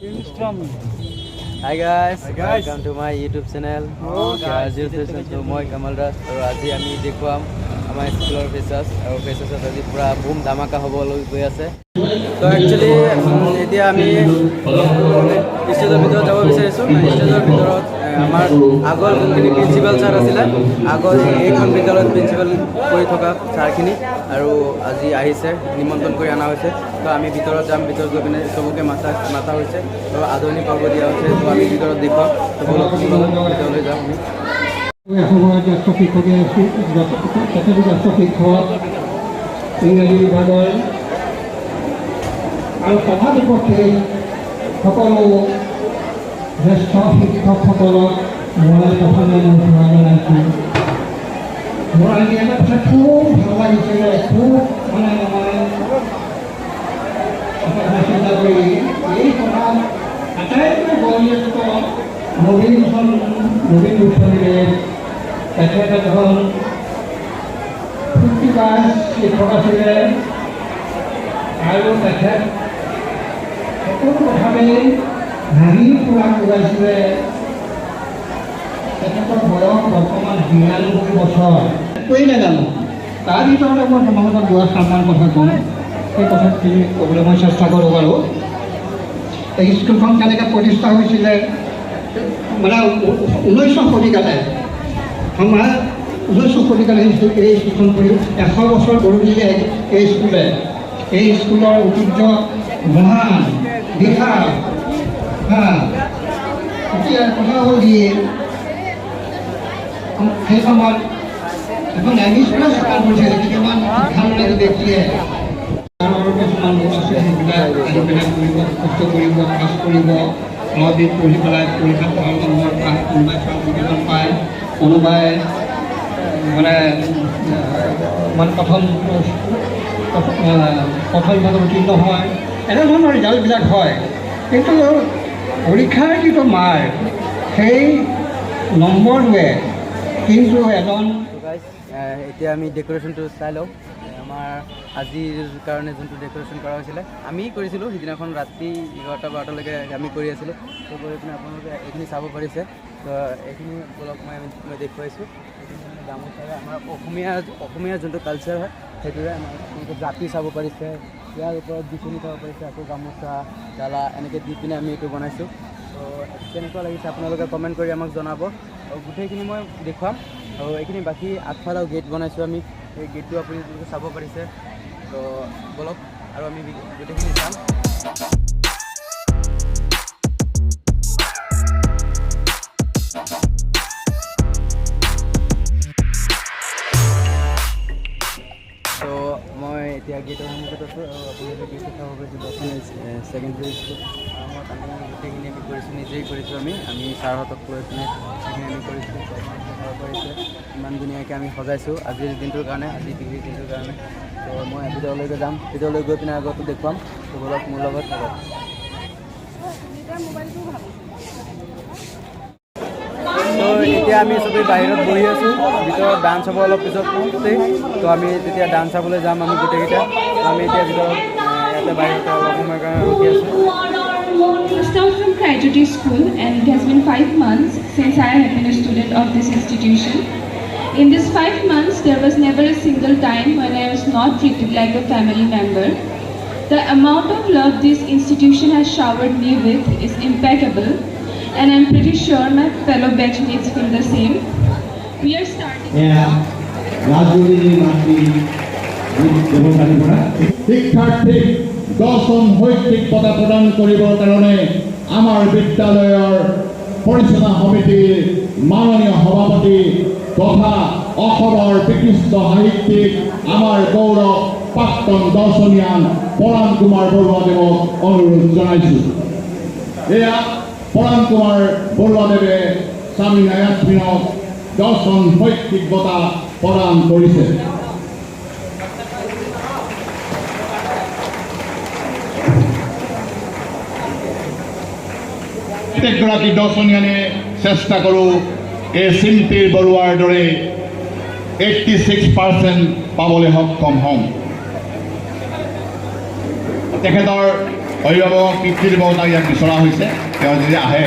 Hi guys, welcome to my YouTube channel. মই কামাল দাস আৰু আজি আমি দেখুৱাম আমাৰ স্কুলৰ ফেচাৰ্ছ আৰু ফেচাৰ্ছত আজি পূৰা বুম ধামাকা হ'বলৈ গৈ আছে। তো একচুৱেলি এতিয়া আমি ষ্টেজৰ ভিতৰত যাব বিচাৰিছোঁ। ষ্টেজৰ ভিতৰত আমাৰ আগৰ যোনখিনি প্ৰিন্সিপাল ছাৰ আছিলে, আগৰ এইখন বিদ্যালয়ত প্ৰিন্সিপাল কৰি থকা ছাৰখিনি আৰু আজি আহিছে, নিমন্ত্ৰণ কৰি অনা হৈছে। তো আমি ভিতৰত যাম, ভিতৰত গৈ পিনে চবকে মাতা হৈছে আৰু আদৰণি পাব দিয়া হৈছে। তো আমি ভিতৰত দেখুৱাম, তো বলক ভিতৰলৈ যাম আমি। জ্যেষ্ঠ শিক্ষকে তথাপি জ্যেষ্ঠ শিক্ষক ইংৰাজী বিভাগৰ আৰু সভাধিপতি সকলো জ্যেষ্ঠ শিক্ষকসকলক মৰম প্ৰথমে মই জনাইছোঁ। মোৰ আজি এটা কথা খুব ভাল লাগিছিলে, খুব মানে চিন্তা কৰি এই কথা আটাইতকৈ বয়োজ্যেষ্ঠ নবীন গোস্বামীদেৱ তেখেত এজন 50+ শিক্ষক আছিলে আৰু তেখেত সকলো কথাতেই হাঁহি ফুৰা ওলাইছিলে। তেখেতৰ বয়স বৰ্তমান 92 বছৰ। একোৱেই নাজানো, তাৰ ভিতৰতে মই তোমালোকক 2-3মান কথা ক'ম। সেই কথাখিনি ক'বলৈ মই চেষ্টা কৰোঁ বাৰু। এই স্কুলখন কেনেকৈ প্ৰতিষ্ঠা হৈছিলে, মানে 19শ শতিকাতে, 19শ শতিকাতে এই স্কুলখন 100 বছৰ গৌৰৱিলে এই স্কুলৰ ঐতিহ্য মহান বিশাল। এতিয়া কথা হ'ল কি, সেই সময়ত এখন এম ই স্কুলত স্থাপন কৰিছিলে কিছুমান শিক্ষানুৰাগী ব্যক্তিয়ে। কিছুমান লোক আছে সেইবিলাক আহি পেলাই কৰিব, কষ্ট কৰিব, পাছ কৰিব, 9 দিন পঢ়ি পেলাই পৰীক্ষাত ভাল নম্বৰ পায়, কোনোবাই চাৰ্টিফিকেট পায়, কোনোবাই মানে প্ৰথম বিভাগত উত্তীৰ্ণ হয়, এনেধৰণৰ ৰিজাল্টবিলাক হয়। কিন্তু পৰীক্ষাৰ যিটো মাৰ, সেই নম্বৰটোৱে কিন্তু এজন এতিয়া আমি ডেক'ৰেশ্যনটো চাই লওঁ। আমাৰ আজিৰ কাৰণে যোনটো ডেক'ৰেশ্যন কৰা হৈছিলে আমি কৰিছিলোঁ, সিদিনাখন ৰাতি 11-12লৈকে আমি কৰি আছিলোঁ। তো কৰি পিনে আপোনালোকে এইখিনি চাব পাৰিছে। তো এইখিনি অলপ মই দেখুৱাইছোঁ। এইখিনি গামোচাৰে আমাৰ অসমীয়া যোনটো কালচাৰ হয় সেইটোৰে আমাৰ আপোনালোকে জাপি চাব পাৰিছে, ইয়াৰ ওপৰত বিচনী চাব পাৰিছে, আকৌ গামোচা ডালা এনেকৈ দি পিনে আমি এইটো বনাইছোঁ। তো কেনেকুৱা লাগিছে আপোনালোকে কমেণ্ট কৰি আমাক জনাব। আৰু গোটেইখিনি মই দেখুৱাম। আৰু এইখিনি বাকী আগফালেও গেট বনাইছোঁ আমি, এই গেটটো আপুনি চাব পাৰিছে। তো বলক আৰু আমি গোটেইখিনি চাম। তো মই এতিয়া গেটৰ সন্মুখত আছোঁ আৰু আপোনালোকে গেটটো চাব পাৰিছে। দৰ্শন ছেকেণ্ডেৰী স্কুল মই আমি গোটেইখিনি আমি কৰিছোঁ, নিজেই কৰিছোঁ। আমি ছাৰহঁতক কৈ পিনে সেইখিনি আমি কৰিছোঁ। চাব পাৰিছে ইমান ধুনীয়াকৈ আমি সজাইছোঁ আজিৰ দিনটোৰ কাৰণে, আজি ডিগ্ৰীৰ দিনটোৰ কাৰণে। তো মই ভিতৰলৈকে যাম, ভিতৰলৈ গৈ পিনে আগতো দেখুৱাম। তো বলক মোৰ লগত থাকক। তো এতিয়া আমি চবেই বাহিৰত বহি আছোঁ, ভিতৰত ডান্স হ'ব অলপ পিছতেই। তো আমি তেতিয়া ডান্স চাবলৈ যাম আমি গোটেইকেইটা। তো আমি এতিয়া ভিতৰত ইয়াতে বাহিৰতে অলপ সময়ৰ কাৰণে ৰখি আছোঁ। Start from Crichton School, and it has been 5 months since I have been a student of this institution. In these 5 months, there was never a single time when I was not treated like a family member. The amount of love this institution has showered me with is impeccable, and I'm pretty sure my fellow batchmates feel the same. We are starting. শিক্ষাৰ্থী দশম শৈক্ষিক বঁটা প্ৰদান কৰিবৰ কাৰণে আমাৰ বিদ্যালয়ৰ পৰিচালনা সমিতিৰ মাননীয় সভাপতি তথা অসমৰ বিশিষ্ট সাহিত্যিক আমাৰ গৌৰৱ প্ৰাক্তন দৰ্শনীয়ান পৰাণ কুমাৰ বৰুৱাদেৱক অনুৰোধ জনাইছোঁ। এয়া পৰাণ কুমাৰ বৰুৱাদেৱে স্বামী নায়াসিনক দশম শৈক্ষিক বঁটা প্ৰদান কৰিছে। প্ৰত্যেকগৰাকী দৰ্শনীয়ানে চেষ্টা কৰোঁ এই চিম্পীৰ বৰুৱাৰ দৰে 86% পাবলৈ সক্ষম হ'ম। তেখেতৰ অভিভাৱক পিতৃ দেৱতাক ইয়াত বিচৰা হৈছে তেওঁ যদি আহে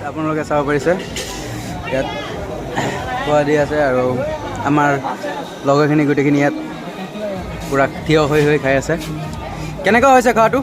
আপোনালোকে চাব পাৰিছে ইয়াত খোৱা দি আছে আৰু আমাৰ লগৰখিনি গোটেইখিনি ইয়াত পূৰা থিয় হৈ খাই আছে কেনেকুৱা হৈছে খোৱাটো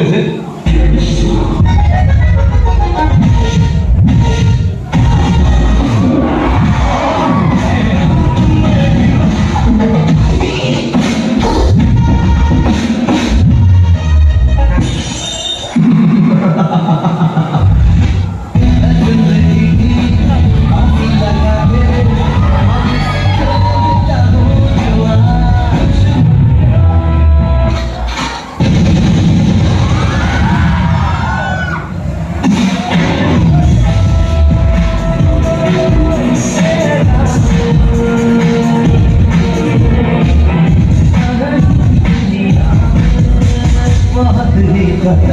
লৈছে Vamos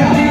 a